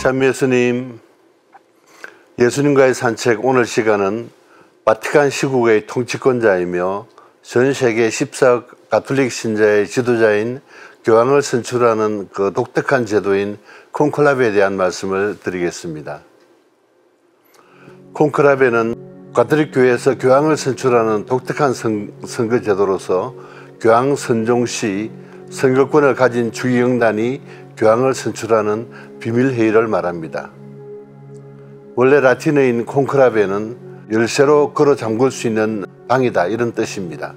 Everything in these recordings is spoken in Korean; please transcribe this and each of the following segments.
참 예수님, 예수님과의 산책. 오늘 시간은 바티칸 시국의 통치권자이며 전 세계 14억 가톨릭 신자의 지도자인 교황을 선출하는 그 독특한 제도인 콘클라베에 대한 말씀을 드리겠습니다. 콘클라베는 가톨릭 교회에서 교황을 선출하는 독특한 선거 제도로서 교황 선종 시 선거권을 가진 주기경단이 교황을 선출하는 비밀회의를 말합니다. 원래 라틴어인 콘클라베는 열쇠로 걸어 잠글 수 있는 방이다, 이런 뜻입니다.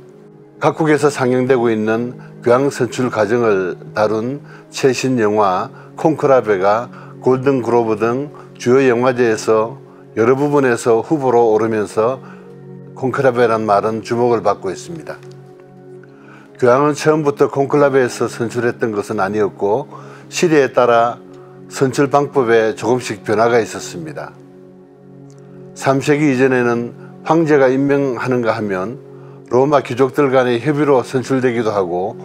각국에서 상영되고 있는 교황 선출 과정을 다룬 최신 영화 콘클라베가 골든글로브 등 주요 영화제에서 여러 부분에서 후보로 오르면서 콘클라베란 말은 주목을 받고 있습니다. 교황은 처음부터 콘클라베에서 선출했던 것은 아니었고 시대에 따라 선출 방법에 조금씩 변화가 있었습니다. 3세기 이전에는 황제가 임명하는가 하면 로마 귀족들 간의 협의로 선출되기도 하고,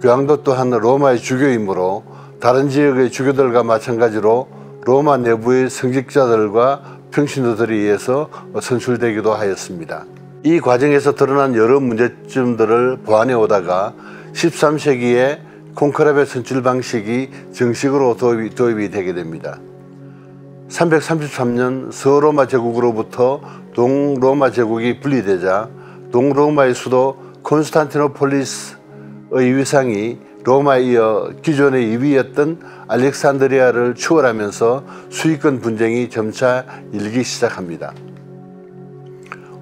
교황도 또한 로마의 주교이므로 다른 지역의 주교들과 마찬가지로 로마 내부의 성직자들과 평신도들에 의해서 선출되기도 하였습니다. 이 과정에서 드러난 여러 문제점들을 보완해 오다가 13세기에 콘클라베 선출 방식이 정식으로 도입이 되게 됩니다. 333년 서로마 제국으로부터 동로마 제국이 분리되자 동로마의 수도 콘스탄티노폴리스의 위상이 로마에 이어 기존의 2위였던 알렉산드리아를 추월하면서 수익권 분쟁이 점차 일기 시작합니다.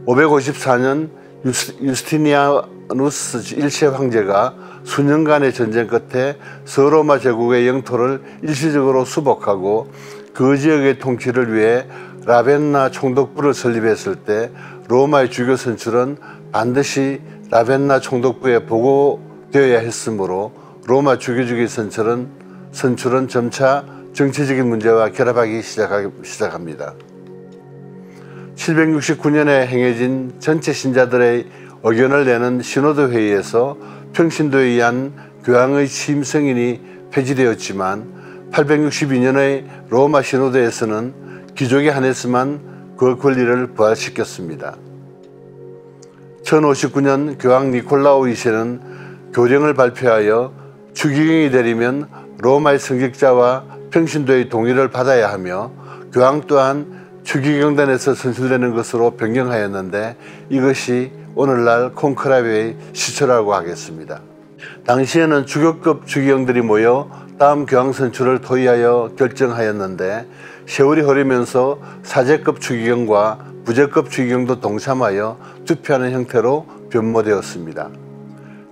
554년 유스티니아누스 1세 황제가 수년간의 전쟁 끝에 서로마 제국의 영토를 일시적으로 수복하고 그 지역의 통치를 위해 라벤나 총독부를 설립했을 때 로마의 주교 선출은 반드시 라벤나 총독부에 보고되어야 했으므로 로마 주교직의 선출은 점차 정치적인 문제와 결합하기 시작합니다. 769년에 행해진 전체 신자들의 의견을 내는 시노드 회의에서 평신도에 의한 교황의 취임 승인이 폐지되었지만 862년의 로마 시노드에서는 귀족에 한해서만 그 권리를 부활시켰습니다. 1059년 교황 니콜라오 2세는 교령을 발표하여 추기경이 되려면 로마의 성직자와 평신도의 동의를 받아야 하며 교황 또한 추기경단에서 선출되는 것으로 변경하였는데, 이것이 오늘날 콘클라베의 시초라고 하겠습니다. 당시에는 주교급 주기경들이 모여 다음 교황 선출을 토의하여 결정하였는데, 세월이 흐르면서 사제급 주기경과 부제급 주기경도 동참하여 투표하는 형태로 변모되었습니다.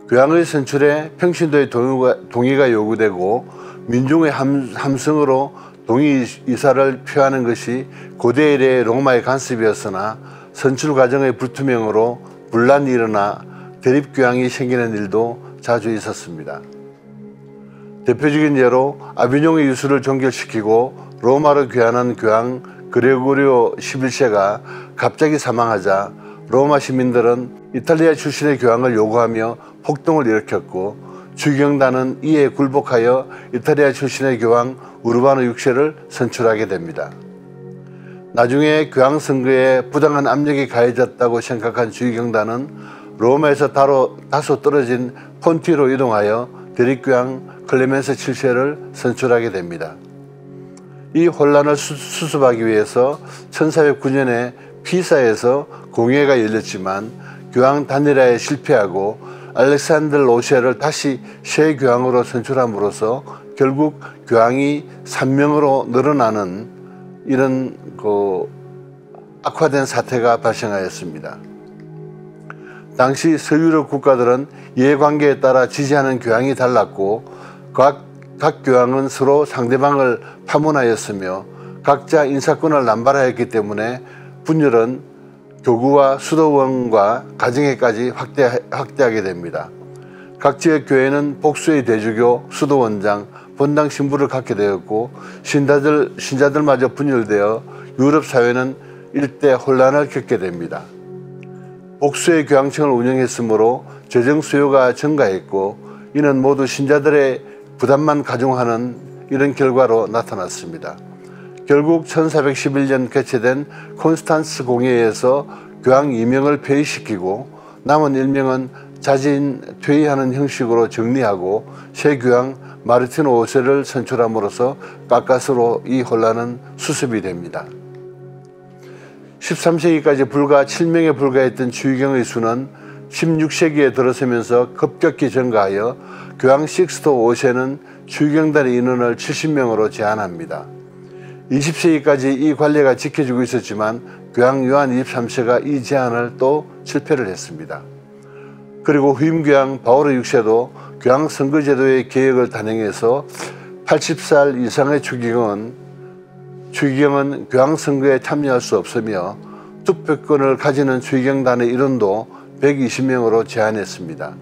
교황의 선출에 평신도의 동의가 요구되고 민중의 함성으로 동의 의사를 표하는 것이 고대 이래의 로마의 간섭이었으나 선출 과정의 불투명으로 분란이 일어나 대립교황이 생기는 일도 자주 있었습니다. 대표적인 예로 아비뇽의 유수를 종결시키고 로마로 귀환한 교황 그레고리오 11세가 갑자기 사망하자 로마 시민들은 이탈리아 출신의 교황을 요구하며 폭동을 일으켰고, 주기경단은 이에 굴복하여 이탈리아 출신의 교황 우르바노 6세를 선출하게 됩니다. 나중에 교황 선거에 부당한 압력이 가해졌다고 생각한 주기경단은 로마에서 다소 떨어진 폰티로 이동하여 대립교황 클레멘스 7세를 선출하게 됩니다. 이 혼란을 수습하기 위해서 1409년에 피사에서 공회가 열렸지만 교황 단일화에 실패하고 알렉산더 5세를 다시 새 교황으로 선출함으로써 결국 교황이 3명으로 늘어나는 이런 악화된 사태가 발생하였습니다. 당시 서유럽 국가들은 이해관계에 따라 지지하는 교황이 달랐고 각 교황은 서로 상대방을 파문하였으며 각자 인사권을 남발하였기 때문에 분열은 교구와 수도원과 가정에까지 확대하게 됩니다. 각 지역 교회는 복수의 대주교, 수도원장, 본당 신부를 갖게 되었고 신자들마저 분열되어 유럽 사회는 일대 혼란을 겪게 됩니다. 복수의 교황청을 운영했으므로 재정 수요가 증가했고, 이는 모두 신자들의 부담만 가중하는 이런 결과로 나타났습니다. 결국 1411년 개최된 콘스탄스 공회에서 교황 2명을 폐위시키고 남은 1명은 자진 퇴위하는 형식으로 정리하고 새 교황 마르티노 5세를 선출함으로써 가까스로 이 혼란은 수습이 됩니다. 13세기까지 불과 7명에 불과했던 추위경의 수는 16세기에 들어서면서 급격히 증가하여 교황 식스토 5세는 추위경단의 인원을 70명으로 제한합니다. 20세기까지 이 관례가 지켜지고 있었지만 교황 요한 23세가 이 제한을 또 실패를 했습니다. 그리고 후임 교황 바오로 6세도 교황 선거제도의 개혁을 단행해서 80살 이상의 추기경은 교황 선거에 참여할 수 없으며 투표권을 가지는 추기경단의 인원도 120명으로 제한했습니다.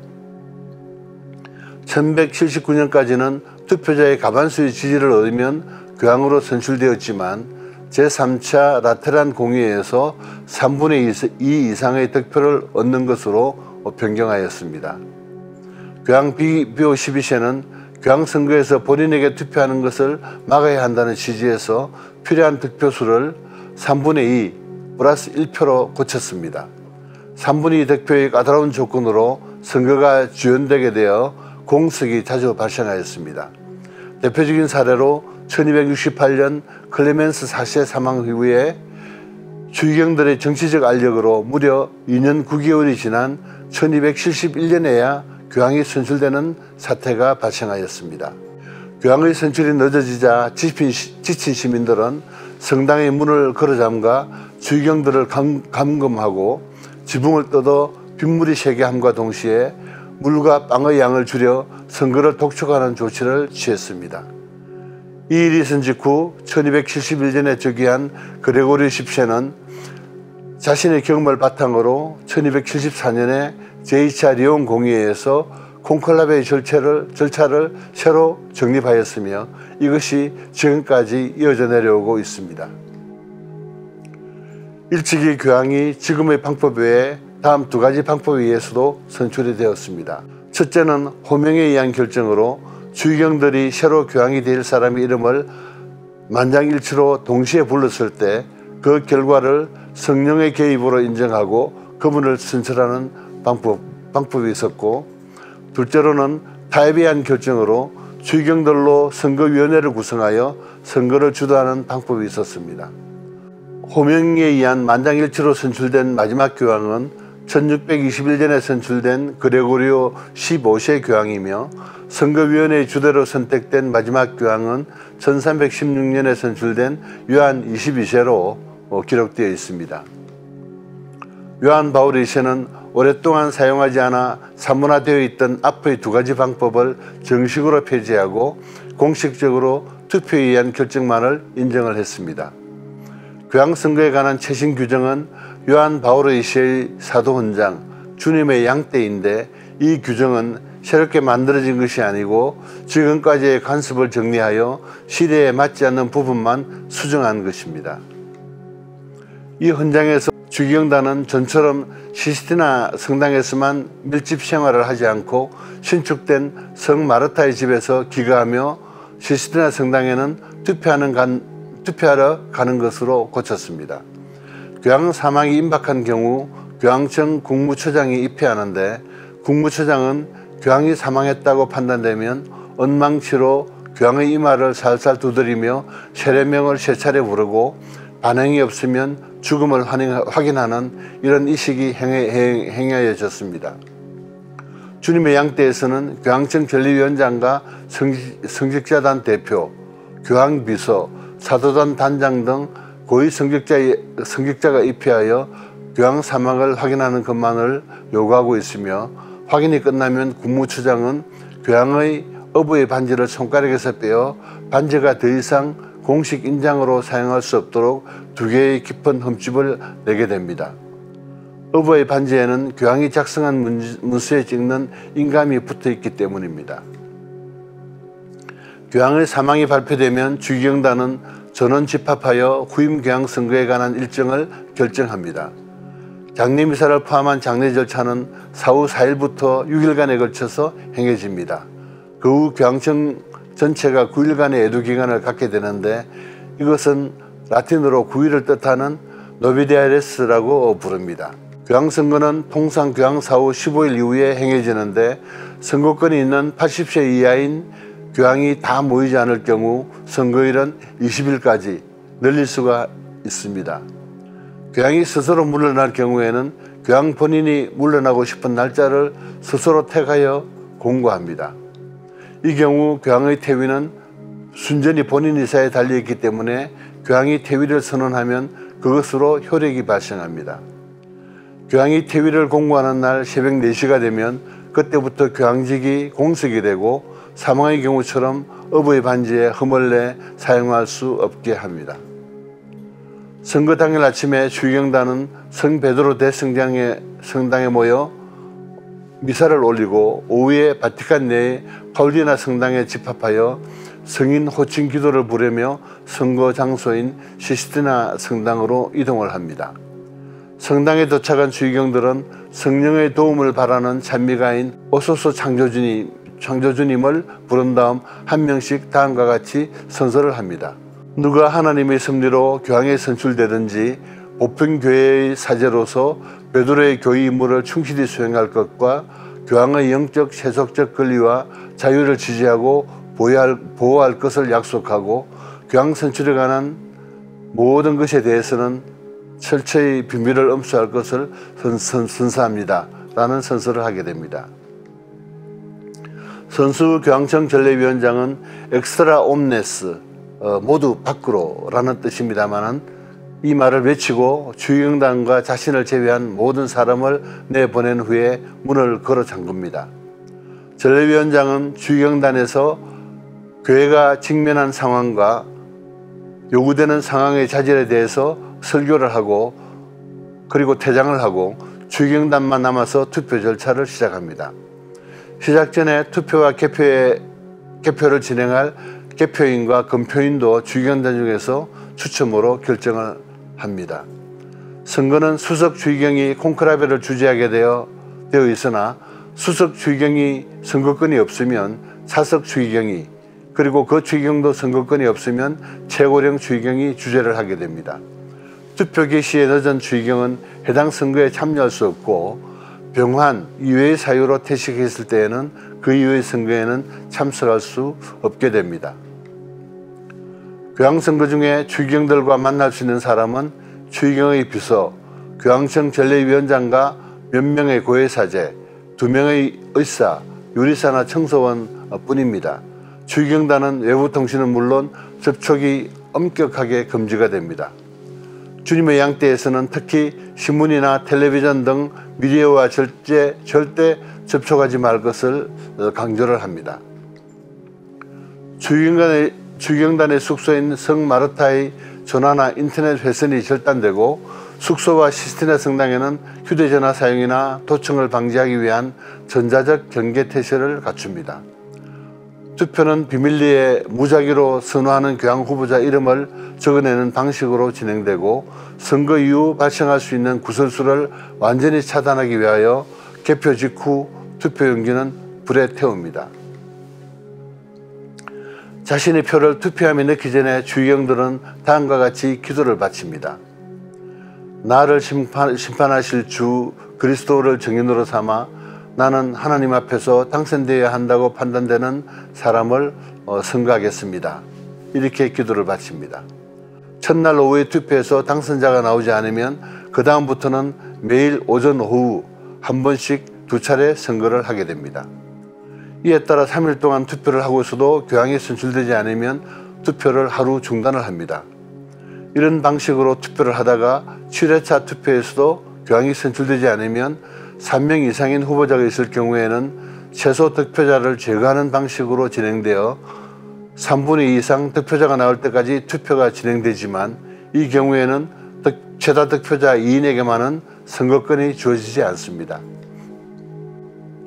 1179년까지는 투표자의 과반수의 지지를 얻으면 교황으로 선출되었지만 제3차 라테란 공의회에서 3분의 2 이상의 득표를 얻는 것으로 변경하였습니다. 교황 비오 12세는 교황 선거에서 본인에게 투표하는 것을 막아야 한다는 취지에서 필요한 득표수를 3분의 2 플러스 1표로 고쳤습니다. 3분의 2 득표의 까다로운 조건으로 선거가 지연되게 되어 공석이 자주 발생하였습니다. 대표적인 사례로 1268년 클레멘스 4세 사망 이후에 추기경들의 정치적 알력으로 무려 2년 9개월이 지난 1271년에야 교황이 선출되는 사태가 발생하였습니다. 교황의 선출이 늦어지자 지친 시민들은 성당의 문을 걸어잠가 추기경들을 감금하고 지붕을 뜯어 빗물이 새게 함과 동시에 물과 빵의 양을 줄여 선거를 독촉하는 조치를 취했습니다. 이 일이 있은 직후 1271년에 즉위한 그레고리 10세는 자신의 경험을 바탕으로 1274년에 제2차 리옹 공의회에서 콘클라베의 절차를 새로 정립하였으며 이것이 지금까지 이어져 내려오고 있습니다. 일찍이 교황이 지금의 방법 외에 다음 두 가지 방법에 의해서도 선출이 되었습니다. 첫째는 호명에 의한 결정으로 추기경들이 새로 교황이 될 사람의 이름을 만장일치로 동시에 불렀을 때 그 결과를 성령의 개입으로 인정하고 그분을 선출하는 방법이 있었고, 둘째로는 타협에 의한 결정으로 추기경들로 선거위원회를 구성하여 선거를 주도하는 방법이 있었습니다. 호명에 의한 만장일치로 선출된 마지막 교황은 1621년에 선출된 그레고리오 15세 교황이며 선거위원회의 주대로 선택된 마지막 교황은 1316년에 선출된 요한 22세로 기록되어 있습니다. 요한 바울 2세는 오랫동안 사용하지 않아 사문화되어 있던 앞의 두 가지 방법을 정식으로 폐지하고 공식적으로 투표에 의한 결정만을 인정을 했습니다. 교황 선거에 관한 최신 규정은 요한 바오로 2세의 사도헌장 주님의 양떼인데, 이 규정은 새롭게 만들어진 것이 아니고 지금까지의 관습을 정리하여 시대에 맞지 않는 부분만 수정한 것입니다. 이 헌장에서 추기경단은 전처럼 시스티나 성당에서만 밀집 생활을 하지 않고 신축된 성 마르타의 집에서 기거하며 시스티나 성당에는 투표하러 가는 것으로 고쳤습니다. 교황 사망이 임박한 경우 교황청 국무처장이 입회하는데, 국무처장은 교황이 사망했다고 판단되면 엉망치로 교황의 이마를 살살 두드리며 세례명을 세 차례 부르고 반응이 없으면 죽음을 확인하는 이런 의식이 행하여졌습니다. 주님의 양떼에서는 교황청 전리위원장과 성직자단 대표, 교황 비서, 사도단 단장 등 고위 성직자가 입회하여 교황 사망을 확인하는 것만을 요구하고 있으며, 확인이 끝나면 국무처장은 교황의 어부의 반지를 손가락에서 빼어 반지가 더 이상 공식 인장으로 사용할 수 없도록 2개의 깊은 흠집을 내게 됩니다. 어부의 반지에는 교황이 작성한 문서에 찍는 인감이 붙어 있기 때문입니다. 교황의 사망이 발표되면 추기경단은 전원 집합하여 후임 교황 선거에 관한 일정을 결정합니다. 장례미사를 포함한 장례 절차는 사후 4일부터 6일간에 걸쳐서 행해집니다. 그 후 교황청 전체가 9일간의 애도 기간을 갖게 되는데, 이것은 라틴어로 9일을 뜻하는 노비디아레스라고 부릅니다. 교황선거는 통상 교황 사후 15일 이후에 행해지는데 선거권이 있는 80세 이하인 교황이 다 모이지 않을 경우 선거일은 20일까지 늘릴 수가 있습니다. 교황이 스스로 물러날 경우에는 교황 본인이 물러나고 싶은 날짜를 스스로 택하여 공고합니다. 이 경우 교황의 퇴위는 순전히 본인 의사에 달려있기 때문에 교황이 퇴위를 선언하면 그것으로 효력이 발생합니다. 교황이 퇴위를 공고하는 날 새벽 4시가 되면 그때부터 교황직이 공석이 되고 사망의 경우처럼 어버이 반지에 흠을 내 사용할 수 없게 합니다. 선거 당일 아침에 주경단은 성 베드로 대성당에 모여 미사를 올리고 오후에 바티칸 내의 파울리나 성당에 집합하여 성인 호칭 기도를 부르며 선거 장소인 시스티나 성당으로 이동을 합니다. 성당에 도착한 주의경들은 성령의 도움을 바라는 찬미가인 오소서 창조주님을 부른 다음 한 명씩 다음과 같이 선서를 합니다. 누가 하나님의 섭리로 교황에 선출되든지 보편교회의 사제로서 베드로의 교회 임무를 충실히 수행할 것과 교황의 영적 세속적 권리와 자유를 지지하고 보호할 것을 약속하고 교황 선출에 관한 모든 것에 대해서는 철저히 비밀을 엄수할 것을 선서합니다. 라는 선서를 하게 됩니다. 선수 교황청 전례위원장은 엑스트라 옴네스, 모두 밖으로 라는 뜻입니다만 이 말을 외치고 주의경단과 자신을 제외한 모든 사람을 내보낸 후에 문을 걸어 잠깁니다. 전례위원장은 주의경단에서 교회가 직면한 상황과 요구되는 상황의 자질에 대해서 설교를 하고 그리고 퇴장을 하고 주의경단만 남아서 투표 절차를 시작합니다. 시작 전에 투표와 개표를 진행할 개표인과 검표인도 주의경단 중에서 추첨으로 결정을 합니다. 선거는 수석 주의경이 콘클라베를 주재하게 되어 있으나 수석 주의경이 선거권이 없으면 사석 주의경이 그리고 그 주의경도 선거권이 없으면 최고령 주의경이 주재를 하게 됩니다. 투표 개시에 늦은 주의경은 해당 선거에 참여할 수 없고 병환 이외의 사유로 퇴직했을 때에는 그 이외의 선거에는 참석할 수 없게 됩니다. 교황선거 중에 주의경들과 만날 수 있는 사람은 주의경의 비서, 교황청 전례위원장과 몇 명의 고해사제, 2명의 의사, 요리사나 청소원 뿐입니다. 주의경단은 외부 통신은 물론 접촉이 엄격하게 금지가 됩니다. 주님의 양떼에서는 특히 신문이나 텔레비전 등 미디어와 절대 접촉하지 말 것을 강조를 합니다. 주의경단의 숙소인 성 마르타의 전화나 인터넷 회선이 절단되고 숙소와 시스티나 성당에는 휴대전화 사용이나 도청을 방지하기 위한 전자적 경계 태세를 갖춥니다. 투표는 비밀리에 무작위로 선호하는 교황 후보자 이름을 적어내는 방식으로 진행되고 선거 이후 발생할 수 있는 구설수를 완전히 차단하기 위하여 개표 직후 투표용지는 불에 태웁니다. 자신의 표를 투표함에 넣기 전에 주의경들은 다음과 같이 기도를 바칩니다. 나를 심판하실 주 그리스도를 증인으로 삼아 나는 하나님 앞에서 당선되어야 한다고 판단되는 사람을 선거하겠습니다. 이렇게 기도를 바칩니다. 첫날 오후에 투표해서 당선자가 나오지 않으면 그 다음부터는 매일 오전 오후 한 번씩 2차례 선거를 하게 됩니다. 이에 따라 3일 동안 투표를 하고 있어도 교황이 선출되지 않으면 투표를 하루 중단을 합니다. 이런 방식으로 투표를 하다가 7회차 투표에서도 교황이 선출되지 않으면 3명 이상인 후보자가 있을 경우에는 최소 득표자를 제거하는 방식으로 진행되어 3분의 2 이상 득표자가 나올 때까지 투표가 진행되지만 이 경우에는 최다 득표자 2인에게만은 선거권이 주어지지 않습니다.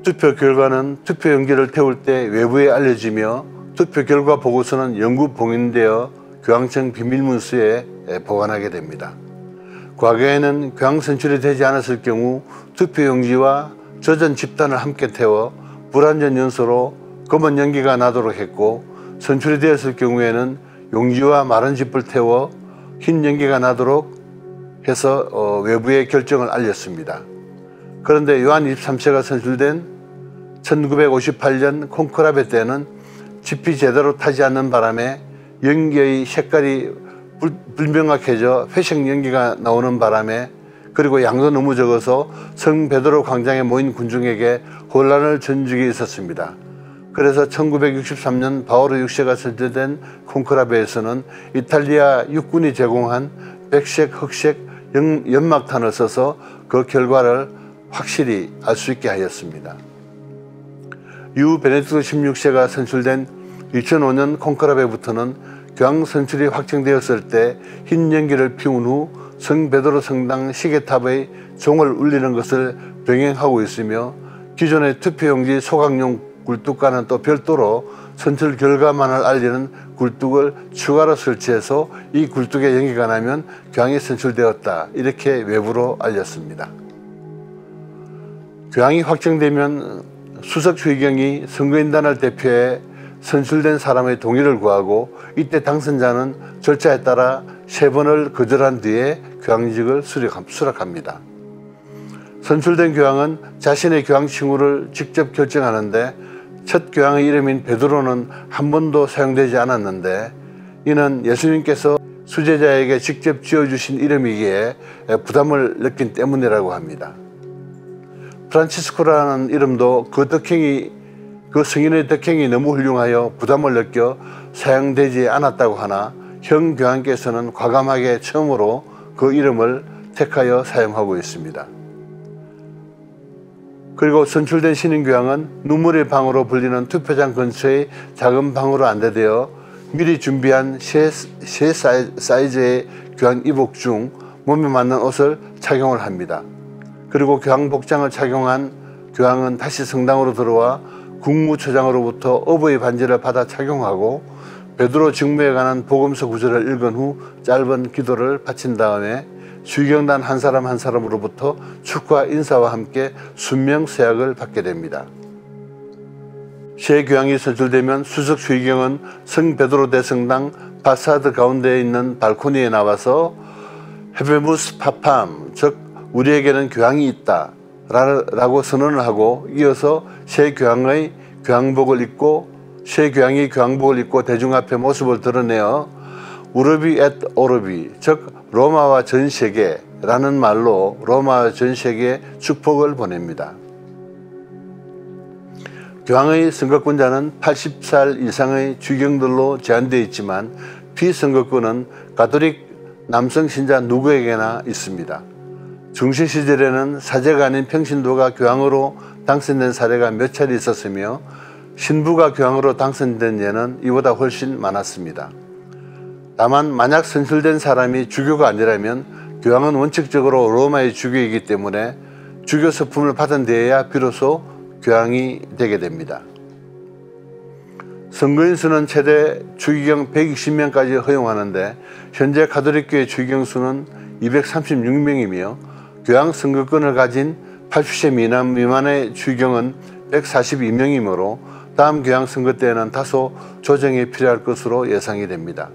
투표 결과는 투표용지를 태울 때 외부에 알려지며 투표 결과 보고서는 영구 봉인되어 교황청 비밀문서에 보관하게 됩니다. 과거에는 교황 선출이 되지 않았을 경우 투표용지와 젖은 집단을 함께 태워 불완전 연소로 검은 연기가 나도록 했고 선출이 되었을 경우에는 용지와 마른 짚을 태워 흰 연기가 나도록 해서 외부의 결정을 알렸습니다. 그런데 요한 23세가 선출된 1958년 콘클라베 때는 짚이 제대로 타지 않는 바람에 연기의 색깔이 불명확해져 회색 연기가 나오는 바람에, 그리고 양도 너무 적어서 성 베드로 광장에 모인 군중에게 혼란을 준 적이 있었습니다. 그래서 1963년 바오로 6세가 선출된 콘클라베에서는 이탈리아 육군이 제공한 백색, 흑색 연막탄을 써서 그 결과를 확실히 알 수 있게 하였습니다. 이후 베네딕토 16세가 선출된 2005년 콘클라베부터는 교황 선출이 확정되었을 때 흰 연기를 피운 후 성 베드로 성당 시계탑의 종을 울리는 것을 병행하고 있으며, 기존의 투표용지 소각용 굴뚝과는 또 별도로 선출 결과만을 알리는 굴뚝을 추가로 설치해서 이 굴뚝에 연기가 나면 교황이 선출되었다, 이렇게 외부로 알렸습니다. 교황이 확정되면 수석 주의경이 선거인단을 대표해 선출된 사람의 동의를 구하고, 이때 당선자는 절차에 따라 3번을 거절한 뒤에 교황직을 수락합니다. 선출된 교황은 자신의 교황 칭호를 직접 결정하는데, 첫 교황의 이름인 베드로는 한 번도 사용되지 않았는데, 이는 예수님께서 수제자에게 직접 지어주신 이름이기에 부담을 느낀 때문이라고 합니다. 프란치스코라는 이름도 그 성인의 덕행이 너무 훌륭하여 부담을 느껴 사용되지 않았다고 하나, 형 교황께서는 과감하게 처음으로 그 이름을 택하여 사용하고 있습니다. 그리고 선출된 신임교황은 눈물의 방으로 불리는 투표장 근처의 작은 방으로 안내되어 미리 준비한 새 사이즈의 교황 이복 중 몸에 맞는 옷을 착용을 합니다. 그리고 교황 복장을 착용한 교황은 다시 성당으로 들어와 국무처장으로부터 어부의 반지를 받아 착용하고, 베드로 직무에 관한 복음서 구절을 읽은 후 짧은 기도를 바친 다음에 주의경단 한 사람 한 사람으로부터 축하 인사와 함께 순명 서약을 받게 됩니다. 새 교황이 선출되면 수석 주의경은 성 베드로 대성당 파사드 가운데에 있는 발코니에 나와서 헤베무스 파팜, 즉 우리에게는 교황이 있다 라고 선언을 하고, 이어서 새 교황이 교황복을 입고 대중 앞에 모습을 드러내어 우르비 앳 오르비, 즉 로마와 전 세계라는 말로 로마와 전 세계에 축복을 보냅니다. 교황의 선거권자는 80살 이상의 주경들로 제한되어 있지만, 비선거권은 가톨릭 남성 신자 누구에게나 있습니다. 중세 시절에는 사제가 아닌 평신도가 교황으로 당선된 사례가 몇 차례 있었으며, 신부가 교황으로 당선된 예는 이보다 훨씬 많았습니다. 다만 만약 선출된 사람이 주교가 아니라면 교황은 원칙적으로 로마의 주교이기 때문에 주교 서품을 받은 뒤에야 비로소 교황이 되게 됩니다. 선거인 수는 최대 주기경 120명까지 허용하는데, 현재 가톨릭교회 주기경 수는 236명이며 교황 선거권을 가진 80세 미만의 주기경은 142명이므로 다음 교황 선거 때에는 다소 조정이 필요할 것으로 예상이 됩니다.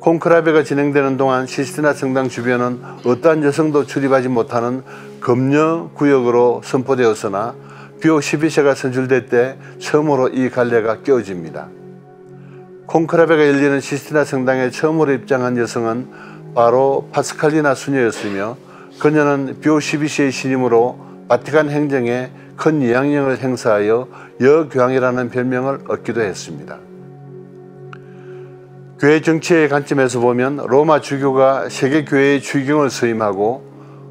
콘클라베가 진행되는 동안 시스티나 성당 주변은 어떠한 여성도 출입하지 못하는 검려 구역으로 선포되었으나, 비오 12세가 선출될 때 처음으로 이 갈래가 깨어집니다. 콘클라베가 열리는 시스티나 성당에 처음으로 입장한 여성은 바로 파스칼리나 수녀였으며, 그녀는 비오 12세의 신임으로 바티칸 행정에 큰 영향력을 행사하여 여교황이라는 별명을 얻기도 했습니다. 교회 정치의 관점에서 보면 로마 주교가 세계교회의 주기경을 서임하고,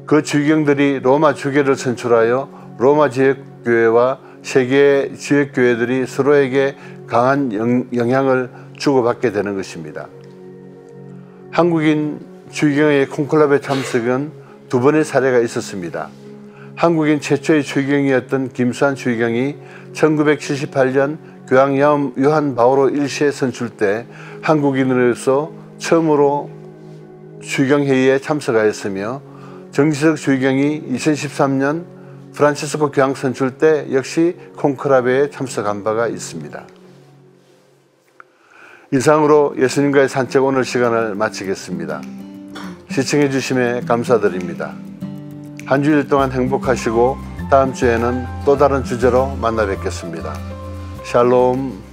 그 주기경들이 로마 주교를 선출하여 로마 지역교회와 세계 지역교회들이 서로에게 강한 영향을 주고받게 되는 것입니다. 한국인 주기경의 콘클라베 참석은 2번의 사례가 있었습니다. 한국인 최초의 주기경이었던 김수환 주기경이 1978년 교황 요한 바오로 1세 선출 때 한국인으로서 처음으로 주기경회의에 참석하였으며, 정지석 주기경이 2013년 프란치스코 교황 선출 때 역시 콘클라베에 참석한 바가 있습니다. 이상으로 예수님과의 산책 오늘 시간을 마치겠습니다. 시청해 주심에 감사드립니다. 한 주일 동안 행복하시고 다음 주에는 또 다른 주제로 만나 뵙겠습니다. 샬롬.